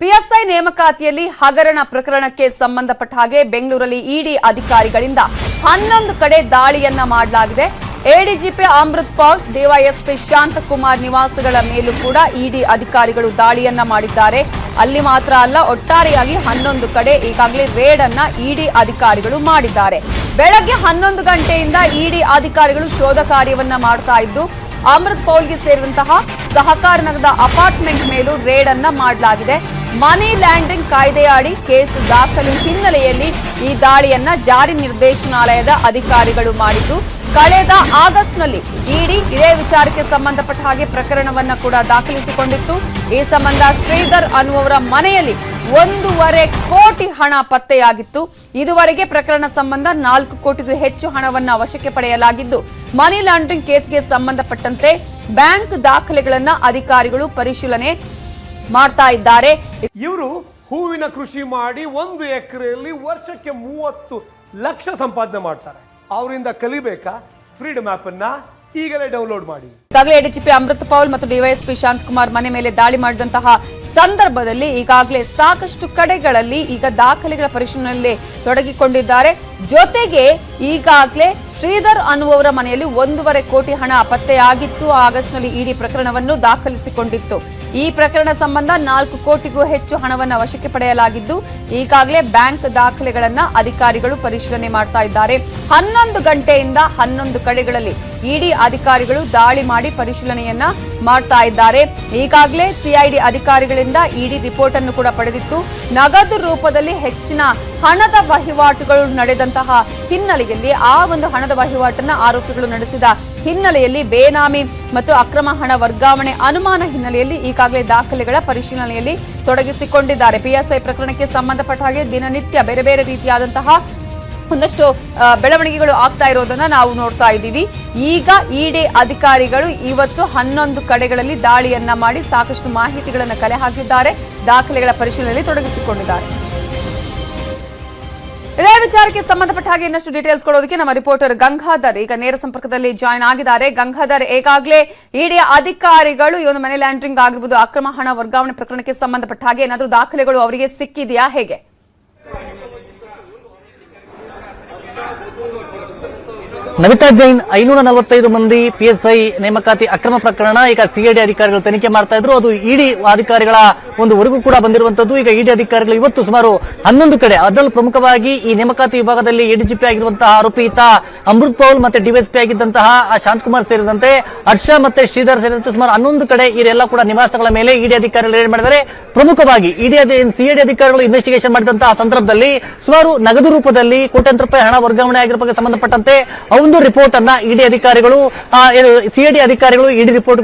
PSI ನೇಮಕಾತಿಯಲ್ಲಿ ಹಗರಣ ಪ್ರಕರಣಕ್ಕೆ ಸಂಬಂಧಪಟ್ಟ ಹಾಗೆ ಬೆಂಗಳೂರಲ್ಲಿ ಇಡಿ ಅಧಿಕಾರಿಗಳಿಂದ 11 ಕಡೆ ದಾಳಿಯನ್ನ ಮಾಡಲಾಗಿದೆ. ಎಡಿಜಿಪಿ ಅಮೃತ್ ಪೌಲ್, ಡಿವೈಎಸ್ಪಿ ಶಾಂತಕುಮಾರ್ ನಿವಾಸಗಳ ಮೇಲೂ ಕೂಡ ಇಡಿ ಅಧಿಕಾರಿಗಳು ದಾಳಿಯನ್ನ ಮಾಡಿದ್ದಾರೆ. ಅಲ್ಲಿ ಮಾತ್ರ ಅಲ್ಲ, ಒಟ್ಟಾರೆಯಾಗಿ 11 ಕಡೆ ಈಗಾಗಲೇ ರೇಡ್ ಅನ್ನ ಇಡಿ ಅಧಿಕಾರಿಗಳು ಮಾಡಿದ್ದಾರೆ. ಬೆಳಗ್ಗೆ 11 ಗಂಟೆಯಿಂದ ಇಡಿ ಅಧಿಕಾರಿಗಳು ಶೋಧ ಕಾರ್ಯವನ್ನ ಮಾಡ್ತಾ ಇದ್ದು, ಅಮೃತ್ ಪೌಲ್ಗೆ ಸೇರಿದಂತಹ ಸಹಕಾರ ನಗರದ ಅಪಾರ್ಟ್ಮೆಂಟ್ ಮೇಲೂ ರೇಡ್ ಅನ್ನ ಮಾಡಲಾಗಿದೆ. ಮನಿ ಲ್ಯಾಂಡ್ರಿಂಗ್ ಕಾಯ್ದೆಯ ಅಡಿ ಕೇಸ್ ದಾಖಲು ಹಿನ್ನೆಲೆಯಲ್ಲಿ ಈ ದಾಳಿಯನ್ನ ಜಾರಿ ನಿರ್ದೇಶನಾಲಯದ ಅಧಿಕಾರಿಗಳು ಮಾಡಿದ್ದು, ಕಳೆದ ಆಗಸ್ಟ್ನಲ್ಲಿ ಇಡಿ ಇದೇ ವಿಚಾರಕ್ಕೆ ಸಂಬಂಧಪಟ್ಟ ಹಾಗೆ ಪ್ರಕರಣವನ್ನ ಕೂಡ ದಾಖಲಿಸಿಕೊಂಡಿತ್ತು. ಈ ಸಂಬಂಧ ಶ್ರೀಧರ್ ಅನ್ನುವರ ಮನೆಯಲ್ಲಿ 1.5 ಕೋಟಿ ಹಣ ಪತ್ತೆಯಾಗಿತ್ತು. ಇದುವರೆಗೆ ಪ್ರಕರಣ ಸಂಬಂಧ 4 ಕೋಟಿಗೂ ಹೆಚ್ಚು ಹಣವನ್ನ ವಶಕ್ಕೆ ಪಡೆಯಲಾಗಿದ್ದು, ಮನಿ ಲಾಂಡ್ರಿಂಗ್ ಕೇಸ್ಗೆ ಸಂಬಂಧಪಟ್ಟಂತೆ ಬ್ಯಾಂಕ್ ದಾಖಲೆಗಳನ್ನ ಅಧಿಕಾರಿಗಳು ಪರಿಶೀಲನೆ ಮಾಡ್ತಾ ಇದ್ದಾರೆ. ಇವರು ಹೂವಿನ ಕೃಷಿ ಮಾಡಿ 1 ಎಕರೆಯಲ್ಲಿ ವರ್ಷಕ್ಕೆ 30 ಲಕ್ಷ ಸಂಪಾದನೆ ಮಾಡ್ತಾರೆ. ಅವರಿಂದ ಕಲಿಬೇಕಾ? ಫ್ರೀಡಮ್ ಆಪ್ ಅನ್ನ ಈಗಲೇ ಡೌನ್ಲೋಡ್ ಮಾಡಿ. ಈಗಾಗಲೇ ಎಡಿಜಿಪಿ ಅಮೃತ್ ಪೌಲ್ ಮತ್ತು ಡಿವೈಎಸ್ಪಿ ಶಾಂತಕುಮಾರ್ ಮನೆ ಮೇಲೆ ದಾಳಿ ಮಾಡಿದಂತಹ ಸಂದರ್ಭದಲ್ಲಿ ಈಗಾಗಲೇ ಸಾಕಷ್ಟು ಕಡೆಗಳಲ್ಲಿ ಈಗ ದಾಖಲೆಗಳ ಪರಿಶೀಲನೆಯಲ್ಲಿ ತೊಡಗಿಕೊಂಡಿದ್ದಾರೆ. ಜೊತೆಗೆ ಈಗಾಗಲೇ ಶ್ರೀಧರ್ ಅನ್ನುವವರ ಮನೆಯಲ್ಲಿ 1.5 ಕೋಟಿ ಹಣ ಪತ್ತೆಯಾಗಿತ್ತು. ಆಗಸ್ಟ್ನಲ್ಲಿ ಇಡಿ ಪ್ರಕರಣವನ್ನು ದಾಖಲಿಸಿಕೊಂಡಿತ್ತು. ಈ ಪ್ರಕರಣ ಸಂಬಂಧ 4 ಕೋಟಿಗೂ ಹೆಚ್ಚು ಹಣವನ್ನು ವಶಕ್ಕೆ ಪಡೆಯಲಾಗಿದ್ದು, ಈಗಾಗಲೇ ಬ್ಯಾಂಕ್ ದಾಖಲೆಗಳನ್ನ ಅಧಿಕಾರಿಗಳು ಪರಿಶೀಲನೆ ಮಾಡ್ತಾ ಇದ್ದಾರೆ. 11 ಗಂಟೆಯಿಂದ 11 ಕಡೆಗಳಲ್ಲಿ ಇಡಿ ಅಧಿಕಾರಿಗಳು ದಾಳಿ ಮಾಡಿ ಪರಿಶೀಲನೆಯನ್ನ ಮಾಡ್ತಾ ಇದ್ದಾರೆ. ಈಗಾಗಲೇ ಸಿಐಡಿ ಅಧಿಕಾರಿಗಳಿಂದ ಇಡಿ ರಿಪೋರ್ಟ್ ಅನ್ನು ಕೂಡ ಪಡೆದಿತ್ತು. ನಗದು ರೂಪದಲ್ಲಿ ಹೆಚ್ಚಿನ ಹಣದ ವಹಿವಾಟುಗಳು ನಡೆದಂತಹ ಹಿನ್ನೆಲೆಯಲ್ಲಿ ಆ ಒಂದು ಹಣದ ವಹಿವಾಟನ್ನ ಆರೋಪಿಗಳು ನಡೆಸಿದ ಹಿನ್ನೆಲೆಯಲ್ಲಿ ಬೇನಾಮಿ ಮತ್ತು ಅಕ್ರಮ ಹಣ ವರ್ಗಾವಣೆ ಅನುಮಾನ ಹಿನ್ನೆಲೆಯಲ್ಲಿ ಈಗಾಗಲೇ ದಾಖಲೆಗಳ ಪರಿಶೀಲನೆಯಲ್ಲಿ ತೊಡಗಿಸಿಕೊಂಡಿದ್ದಾರೆ. ಪಿಎಸ್ಐ ಪ್ರಕರಣಕ್ಕೆ ಸಂಬಂಧಪಟ್ಟ ಹಾಗೆ ದಿನನಿತ್ಯ ಬೇರೆ ಬೇರೆ ರೀತಿಯಾದಂತಹ ಒಂದಷ್ಟು ಬೆಳವಣಿಗೆಗಳು ಆಗ್ತಾ ಇರೋದನ್ನ ನಾವು ನೋಡ್ತಾ ಇದ್ದೀವಿ. ಈಗ ಇಡಿ ಅಧಿಕಾರಿಗಳು ಇವತ್ತು 11 ಕಡೆಗಳಲ್ಲಿ ದಾಳಿಯನ್ನ ಮಾಡಿ ಸಾಕಷ್ಟು ಮಾಹಿತಿಗಳನ್ನು ಕಲೆ ಹಾಕಿದ್ದಾರೆ. ದಾಖಲೆಗಳ ಪರಿಶೀಲನೆಯಲ್ಲಿ ತೊಡಗಿಸಿಕೊಂಡಿದ್ದಾರೆ. ಇದೇ ವಿಚಾರಕ್ಕೆ ಸಂಬಂಧಪಟ್ಟ ಹಾಗೆ ಇನ್ನಷ್ಟು ಡೀಟೇಲ್ಸ್ ಕೊಡೋದಕ್ಕೆ ನಮ್ಮ ರಿಪೋರ್ಟರ್ ಗಂಗಾಧರ್ ಈಗ ನೇರ ಸಂಪರ್ಕದಲ್ಲಿ ಜಾಯ್ನ್ ಆಗಿದ್ದಾರೆ. ಗಂಗಾಧರ್, ಈಗಾಗಲೇ ಇಡಿ ಅಧಿಕಾರಿಗಳು ಈ ಒಂದು ಮನಿ ಲ್ಯಾಂಡ್ರಿಂಗ್ ಆಗಿರ್ಬೋದು, ಅಕ್ರಮ ಹಣ ವರ್ಗಾವಣೆ ಪ್ರಕರಣಕ್ಕೆ ಸಂಬಂಧಪಟ್ಟ ಹಾಗೆ ಏನಾದರೂ ದಾಖಲೆಗಳು ಅವರಿಗೆ ಸಿಕ್ಕಿದೆಯಾ, ಹೇಗೆ? ನವಿತಾ ಜೈನ್ 545 ಮಂದಿ ಪಿಎಸ್ಐ ನೇಮಕಾತಿ ಅಕ್ರಮ ಪ್ರಕರಣ ಈಗ ಸಿಐಡಿ ಅಧಿಕಾರಿಗಳು ತನಿಖೆ ಮಾಡ್ತಾ ಇದ್ರು. ಅದು ಇಡಿ ಅಧಿಕಾರಿಗಳ ಒಂದು ವರೆಗೂ ಕೂಡ ಬಂದಿರುವಂತದ್ದು. ಈಗ ಇಡಿ ಅಧಿಕಾರಿಗಳು ಇವತ್ತು ಸುಮಾರು 11 ಕಡೆ, ಅದರಲ್ಲೂ ಪ್ರಮುಖವಾಗಿ ಈ ನೇಮಕಾತಿ ವಿಭಾಗದಲ್ಲಿ ಎಡಿಜಿಪಿ ಆಗಿರುವಂತಹ ಆರೋಪಿತ ಅಮೃತ್ ಪೌಲ್ ಮತ್ತೆ ಡಿವೈಎಸ್ಪಿ ಆಗಿದ್ದಂತಹ ಶಾಂತಕುಮಾರ್ ಸೇರಿದಂತೆ ಹರ್ಷ ಮತ್ತೆ ಶ್ರೀಧರ್ ಸೇರಿದಂತೆ ಸುಮಾರು 11 ಕಡೆ ಇವರೆಲ್ಲ ಕೂಡ ನಿವಾಸಗಳ ಮೇಲೆ ಇಡಿ ಅಧಿಕಾರಿಗಳು ರೇಡ್ ಮಾಡಿದ್ದಾರೆ. ಪ್ರಮುಖವಾಗಿ ಸಿಐಡಿ ಅಧಿಕಾರಿಗಳು ಇನ್ವೆಸ್ಟಿಗೇಷನ್ ಮಾಡಿದಂತಹ ಸಂದರ್ಭದಲ್ಲಿ ಸುಮಾರು ನಗದು ರೂಪದಲ್ಲಿ ಕೋಟ್ಯಾಂತರ ರೂಪಾಯಿ ಹಣ ವರ್ಗಾವಣೆ ಆಗಿರೋ ಬಗ್ಗೆ ಸಂಬಂಧಪಟ್ಟಂತೆ ಒಂದು ರಿಪೋರ್ಟ್ ಅನ್ನ ಇಡಿ ಅಧಿಕಾರಿಗಳು ಸಿಐಡಿ ಅಧಿಕಾರಿಗಳು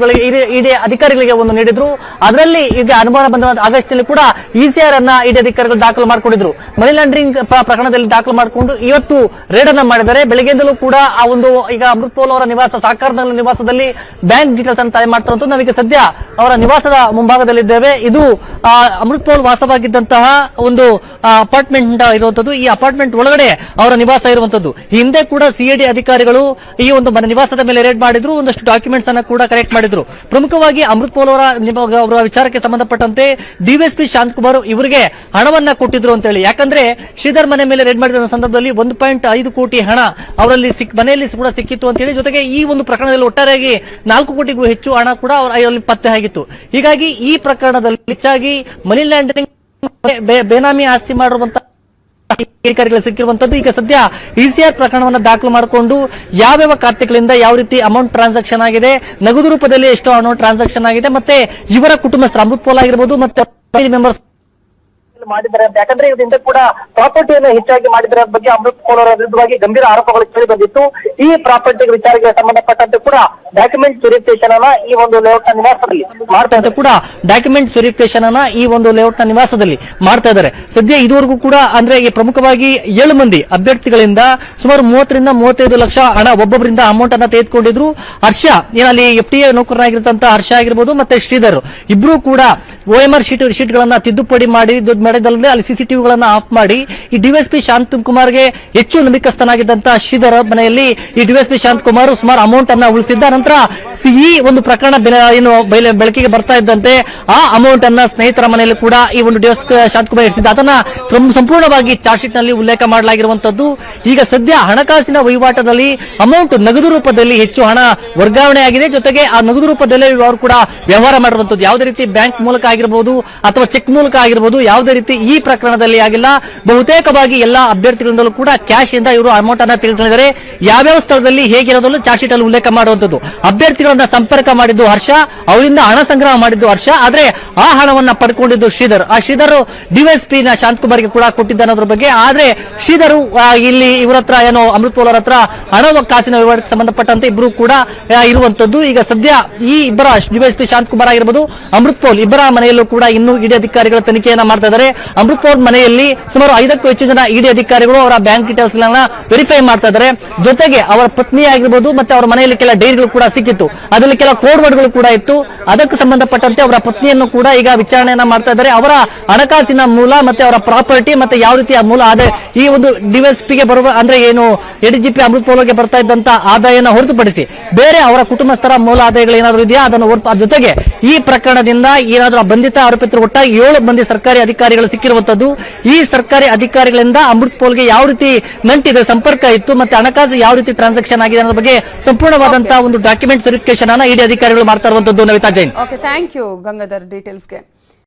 ಇಡಿ ಅಧಿಕಾರಿಗಳಿಗೆ ಒಂದು ನೀಡಿದ್ರು. ಅದರಲ್ಲಿ ಈಗ ಅನುಮಾನ ಬಂದ ಆಗಸ್ಟ್ ನಲ್ಲಿ ಕೂಡ ಇಸಿಆರ್ ಅನ್ನ ಇಡಿ ಅಧಿಕಾರಿಗಳು ದಾಖಲು ಮಾಡಿಕೊಂಡಿದ್ರು. ಮನಿ ಲಾಂಡ್ರಿಂಗ್ ಪ್ರಕರಣದಲ್ಲಿ ದಾಖಲು ಮಾಡಿಕೊಂಡು ಇವತ್ತು ರೇಡ್ ಅನ್ನ ಮಾಡಿದ್ದಾರೆ. ಬೆಳಗ್ಗೆಯಿಂದಲೂ ಕೂಡ ಆ ಒಂದು ಈಗ ಅಮೃತ್ ಪೌಲ್ ಅವರ ನಿವಾಸ ಸಹಕಾರ ನಿವಾಸದಲ್ಲಿ ಬ್ಯಾಂಕ್ ಡೀಟೇಲ್ಸ್ ಅಂತ ಮಾಡ್ತಾರಂತ ನಾವೀಗ ಸದ್ಯ ಅವರ ನಿವಾಸದ ಮುಂಭಾಗದಲ್ಲಿದ್ದೇವೆ. ಇದು ಅಮೃತ್ ಪೌಲ್ ವಾಸವಾಗಿದ್ದಂತಹ ಒಂದು ಅಪಾರ್ಟ್ಮೆಂಟ್ ಇರುವಂತದ್ದು. ಈ ಅಪಾರ್ಟ್ಮೆಂಟ್ ಒಳಗಡೆ ಅವರ ನಿವಾಸ ಇರುವಂತದ್ದು. ಹಿಂದೆ ಕೂಡ ಸಿಐಡಿ ಅಧಿಕಾರಿಗಳು ಈ ಒಂದು ಮನೆ ನಿವಾಸದ ಮೇಲೆ ರೇಡ್ ಮಾಡಿದ್ರು. ಒಂದಷ್ಟು ಡಾಕ್ಯುಮೆಂಟ್ಸ್ ಅನ್ನ ಕೂಡ ಕಲೆಕ್ಟ್ ಮಾಡಿದ್ರು. ಪ್ರಮುಖವಾಗಿ ಅಮೃತ್ ಪೌಲ್ ಅವರ ವಿಚಾರಕ್ಕೆ ಸಂಬಂಧಪಟ್ಟಂತೆ ಡಿವೈಎಸ್ಪಿ ಶಾಂತಕುಮಾರ್ ಇವರಿಗೆ ಹಣವನ್ನ ಕೊಟ್ಟಿದ್ರು ಅಂತ ಹೇಳಿ. ಯಾಕಂದ್ರೆ ಶ್ರೀಧರ್ ಮನೆ ಮೇಲೆ ರೇಡ್ ಮಾಡಿದ ಸಂದರ್ಭದಲ್ಲಿ 1.5 ಕೋಟಿ ಹಣ ಅವರಲ್ಲಿ ಮನೆಯಲ್ಲಿ ಕೂಡ ಸಿಕ್ಕಿತ್ತು ಅಂತ ಹೇಳಿ. ಜೊತೆಗೆ ಈ ಒಂದು ಪ್ರಕರಣದಲ್ಲಿ ಒಟ್ಟಾರೆಯಾಗಿ 4 ಕೋಟಿಗೂ ಹೆಚ್ಚು ಹಣ ಕೂಡ ಅವರಲ್ಲಿ ಪತ್ತೆ ಆಗಿತ್ತು. ಹೀಗಾಗಿ ಈ ಪ್ರಕರಣದಲ್ಲಿ ಹೆಚ್ಚಾಗಿ ಮನಿ ಲ್ಯಾಂಡ್ರಿಂಗ್ ಬೇನಾಮಿ ಆಸ್ತಿ ಮಾಡಿರುವಂತಹ ಅಧಿಕಾರಿಗಳು ಸಿಕ್ಕಿರುವಂತದ್ದು. ಈಗ ಸದ್ಯ ಇಸಿಆರ್ ಪ್ರಕರಣವನ್ನು ದಾಖಲು ಮಾಡಿಕೊಂಡು ಯಾವ್ಯಾವ ಖಾತೆಗಳಿಂದ ಯಾವ ರೀತಿ ಅಮೌಂಟ್ ಟ್ರಾನ್ಸಾಕ್ಷನ್ ಆಗಿದೆ, ನಗದು ರೂಪದಲ್ಲಿ ಎಷ್ಟು ಅಮೌಂಟ್ ಟ್ರಾನ್ಸಾಕ್ಷನ್ ಆಗಿದೆ, ಮತ್ತೆ ಇವರ ಕುಟುಂಬಸ್ಥರು ಅಮೃತ್ ಪೌಲ್ ಆಗಿರಬಹುದು ಮತ್ತೆ ಫ್ಯಾಮಿಲಿ ಮೆಂಬರ್ಸ್ ಮಾಡಿದ್ದಾರೆ ಅಂತ. ಯಾಕಂದ್ರೆ ಇದರಿಂದ ಕೂಡ ಪ್ರಾಪರ್ಟಿಯನ್ನು ಹೆಚ್ಚಾಗಿ ಮಾಡಿದರ ಬಗ್ಗೆ ಅಮೃತ್ ಪೌಲ್ ಅವರ ವಿರುದ್ಧವಾಗಿ ಗಂಭೀರ ಆರೋಪಗಳು ಕೇಳಿ ಬಂದಿತ್ತು. ಈ ಪ್ರಾಪರ್ಟಿ ವಿಚಾರಕ್ಕೆ ಸಂಬಂಧಪಟ್ಟಂತೆ ಕೂಡ ಡಾಕ್ಯುಮೆಂಟ್ ವೆರಿಫಿಕೇಶನ್ ಅನ್ನ ಈ ಒಂದು ಲೇಔಟ್ ನ ನಿವಾಸದಲ್ಲಿ ಮಾಡ್ತಾ ಇದ್ದಾರೆ. ಸದ್ಯ ಇದುವರೆಗೂ ಕೂಡ ಅಂದ್ರೆ ಈ ಪ್ರಮುಖವಾಗಿ 7 ಮಂದಿ ಅಭ್ಯರ್ಥಿಗಳಿಂದ ಸುಮಾರು 30 ರಿಂದ 35 ಲಕ್ಷ ಹಣ ಒಬ್ಬೊಬ್ಬರಿಂದ ಅಮೌಂಟ್ ಅನ್ನ ತೆಗೆದುಕೊಂಡಿದ್ರು. ಹರ್ಷ ಏನಲ್ಲಿ FTA ನೌಕರನಾಗಿರುವಂತಹ ಹರ್ಷ ಆಗಿರ್ಬೋದು ಮತ್ತೆ ಶ್ರೀಧರ್ ಇಬ್ರು ಕೂಡ OMR ಶೀಟ್ ಗಳನ್ನ ತಿದ್ದುಪಡಿ ಮಾಡಿ ಮಾಡಿದಲ್ಲದೆ ಅಲ್ಲಿ ಸಿಸಿಟಿವಿಗಳನ್ನ ಆಫ್ ಮಾಡಿ ಈ ಡಿವೈಎಸ್ಪಿ ಶಾಂತಕುಮಾರ್ಗೆ ಹೆಚ್ಚು ನಂಬಿಕಸ್ಥನಾಗಿದ್ದಂತಹ ಶ್ರೀಧರ್ ಮನೆಯಲ್ಲಿ ಈ ಡಿವೈಎಸ್ಪಿ ಶಾಂತಕುಮಾರ್ ಸುಮಾರು ಅಮೌಂಟ್ ಅನ್ನ ಉಳಿಸಿದ್ದ. ನಂತರ ಈ ಒಂದು ಪ್ರಕರಣ ಏನು ಬೆಳಕಿಗೆ ಬರ್ತಾ ಇದ್ದಂತೆ ಆ ಅಮೌಂಟ್ ಅನ್ನ ಸ್ನೇಹಿತರ ಮನೆಯಲ್ಲಿ ಕೂಡ ಈ ಒಂದು ಡಿವೈಎಸ್ಪಿ ಶಾಂತಕುಮಾರ್ ಇರಿಸಿದ್ದ. ಅದನ್ನ ಸಂಪೂರ್ಣವಾಗಿ ಚಾರ್ಜ್ ಶೀಟ್ ನಲ್ಲಿ ಉಲ್ಲೇಖ ಮಾಡಲಾಗಿರುವಂತದ್ದು. ಈಗ ಸದ್ಯ ಹಣಕಾಸಿನ ವಹಿವಾಟದಲ್ಲಿ ಅಮೌಂಟ್ ನಗದು ರೂಪದಲ್ಲಿ ಹೆಚ್ಚು ಹಣ ವರ್ಗಾವಣೆ ಆಗಿದೆ. ಜೊತೆಗೆ ಆ ನಗದು ರೂಪದಲ್ಲಿ ಅವರು ಕೂಡ ವ್ಯವಹಾರ ಮಾಡಿರುವಂತದ್ದು. ಯಾವುದೇ ರೀತಿ ಬ್ಯಾಂಕ್ ಮೂಲಕ ಆಗಿರಬಹುದು ಅಥವಾ ಚೆಕ್ ಮೂಲಕ ಆಗಿರಬಹುದು, ಯಾವುದೇ ರೀತಿ ಈ ಪ್ರಕರಣದಲ್ಲಿ ಆಗಿಲ್ಲ. ಬಹುತೇಕವಾಗಿ ಎಲ್ಲಾ ಅಭ್ಯರ್ಥಿಗಳಿಂದಲೂ ಕೂಡ ಕ್ಯಾಶ್ ಇಂದ ಇವರು ಅಮೌಂಟ್ ಅನ್ನ ತೆಗೆದುಕೊಂಡಿದ್ದಾರೆ. ಯಾವ್ಯಾವ ಸ್ಥಳದಲ್ಲಿ ಹೇಗಿರೋದನ್ನು ಚಾರ್ಜ್ ಶೀಟ್ ಅಲ್ಲಿ ಉಲ್ಲೇಖ ಮಾಡುವಂತದ್ದು. ಅಭ್ಯರ್ಥಿಗಳನ್ನ ಸಂಪರ್ಕ ಮಾಡಿದ್ದು ಹರ್ಷ, ಅವರಿಂದ ಹಣ ಸಂಗ್ರಹ ಮಾಡಿದ್ದು ಹರ್ಷ, ಆದ್ರೆ ಆ ಹಣವನ್ನ ಪಡ್ಕೊಂಡಿದ್ದು ಶ್ರೀಧರ್. ಆ ಶ್ರೀಧರ್ ಡಿವೈಎಸ್ಪಿ ನ ಶಾಂತಕುಮಾರ್ಗೆ ಕೂಡ ಕೊಟ್ಟಿದ್ದ ಅನ್ನೋದ್ರ ಬಗ್ಗೆ. ಆದ್ರೆ ಶ್ರೀಧರ್ ಇಲ್ಲಿ ಇವರ ಹತ್ರ ಏನೋ ಅಮೃತ್ ಪೋಲ್ ಅವರ ಹತ್ರ ಹಣಕಾಸಿನ ವ್ಯವಹಾರಕ್ಕೆ ಸಂಬಂಧಪಟ್ಟಂತೆ ಇಬ್ಬರು ಕೂಡ ಇರುವಂತದ್ದು. ಈಗ ಸದ್ಯ ಈ ಇಬ್ಬರ ಡಿವೈಎಸ್ಪಿ ಶಾಂತಕುಮಾರ್ ಆಗಿರಬಹುದು, ಅಮೃತ್ ಪೋಲ್ ಇಬ್ಬರ ಮನೆಯಲ್ಲೂ ಕೂಡ ಇನ್ನೂ ಇಡಿ ಅಧಿಕಾರಿಗಳು ತನಿಖೆಯನ್ನ ಮಾಡ್ತಾ ಇದ್ದಾರೆ. ಅಮೃತ್ ಪೋಲ್ ಮನೆಯಲ್ಲಿ ಸುಮಾರು 5ಕ್ಕೂ ಹೆಚ್ಚು ಜನ ಇಡಿ ಅಧಿಕಾರಿಗಳು ಅವರ ಬ್ಯಾಂಕ್ ಡೀಟೇಲ್ಸ್ ವೆರಿಫೈ ಮಾಡ್ತಾ ಇದ್ದಾರೆ. ಜೊತೆಗೆ ಅವರ ಪತ್ನಿ ಆಗಿರಬಹುದು ಮತ್ತೆ ಅವರ ಮನೆಯಲ್ಲಿ ಕೆಲ ಡೈರಿಗಳು ಕೂಡ ಸಿಕ್ಕಿತ್ತು. ಅದರಲ್ಲಿ ಕೆಲ ಕೋಡ್ ವರ್ಡ್ಗಳು ಕೂಡ ಇತ್ತು. ಅದಕ್ಕೆ ಸಂಬಂಧಪಟ್ಟಂತೆ ಅವರ ಪತ್ನಿಯನ್ನು ಕೂಡ ಈಗ ವಿಚಾರಣೆಯನ್ನ ಮಾಡ್ತಾ ಇದ್ದಾರೆ. ಅವರ ಹಣಕಾಸಿನ ಮೂಲ ಮತ್ತೆ ಅವರ ಪ್ರಾಪರ್ಟಿ ಮತ್ತೆ ಯಾವ ರೀತಿಯ ಮೂಲ ಆದಾಯ ಈ ಒಂದು ಡಿವೈಎಸ್ಪಿಗೆ ಬರುವ ಅಂದ್ರೆ ಏನು ಎಡಿಜಿಪಿ ಅಮೃತ್ ಪೋಲ್ಗೆ ಬರ್ತಾ ಇದ್ದಂತ ಆದಾಯನ ಹೊರತುಪಡಿಸಿ ಬೇರೆ ಅವರ ಕುಟುಂಬಸ್ಥರ ಮೂಲ ಆದಾಯಗಳು ಏನಾದರೂ ಇದೆಯಾ ಅದನ್ನು ಜೊತೆಗೆ ಈ ಪ್ರಕರಣದಿಂದ ಏನಾದರೂ ಬಂಧಿತ ಆರೋಪಿತರು ಒಟ್ಟಾಗಿ 7 ಮಂದಿ ಸರ್ಕಾರಿ ಅಧಿಕಾರಿಗಳು ಸಿಕ್ಕಿರುವಂತದ್ದು. ಈ ಸರ್ಕಾರಿ ಅಧಿಕಾರಿಗಳಿಂದ ಅಮೃತ್ ಪೋಲ್ಗೆ ಯಾವ ರೀತಿ ನಂಟಿದೆ, ಸಂಪರ್ಕ ಇತ್ತು ಮತ್ತೆ ಹಣಕಾಸು ಯಾವ ರೀತಿ ಟ್ರಾನ್ಸಾಕ್ಷನ್ ಆಗಿದೆ ಅನ್ನೋ ಬಗ್ಗೆ ಸಂಪೂರ್ಣವಾದಂತಹ ಒಂದು ಡಾಕ್ಯುಮೆಂಟ್ ವೆರಿಫಿಕೇಶನ್ ಅನ್ನ ಇಡಿ ಅಧಿಕಾರಿಗಳು ಮಾಡ್ತಾ ಇರುವಂತದ್ದು. Navitha Jain. Okay, thank you Gangadhar ಡೀಟೇಲ್ಸ್ಗೆ.